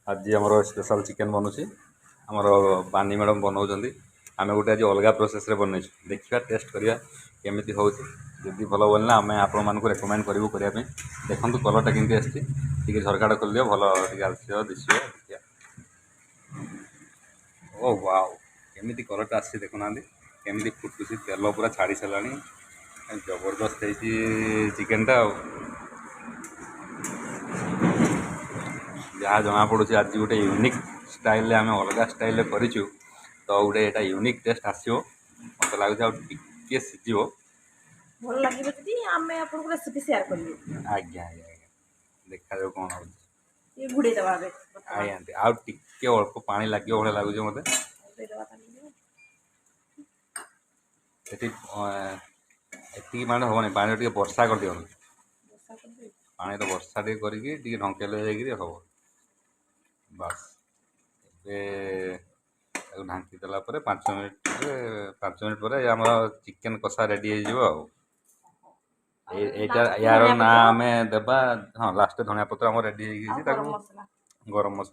आज आमर special chicken बनूची आमर बानी मैडम बनाऊँच आम गोटे आज अलग प्रोसेस बनई देखा टेस्ट करवा केमी हो जदि भल बोलना आम आपण मानक रेकमेंड करूँ करने देखूँ कलरटा केमती आसी झरका खोल दियो भल आसो दिशो देखिए ओ वाओ केमी कलरटा आसी देखुना केमी फुटुसी तेल पूरा छाड़ी सारा जबरदस्त है चिकेनटा जहाँ जना पड़ू आज गोटे यूनिक स्टाइल आम अलग स्टाइल करूँ तो गोटे यहाँ यूनिक टेस्ट आसो मत लगे सीझ भल लगे जदि आम आपको रेसिपी शेयर करेंगे। आज्ञा आज्ञा आज्ञा देखा जाऊ कौन हो ये घुड़े दबा आज्ञा आउ टिके अल्प पानी लगे भाई लगुच मत ये माने हेनी पानी टे वर्षा कर दियो पानी तो वर्षा टे करके ढंकेले जाकि हम बस ए ढांकी देला 5 मिनट पर आम चिकेन कषा रेडी हो यार ना आम देवा हाँ लास्ट धनिया पत्र रेडी गरम मसला गरम मसला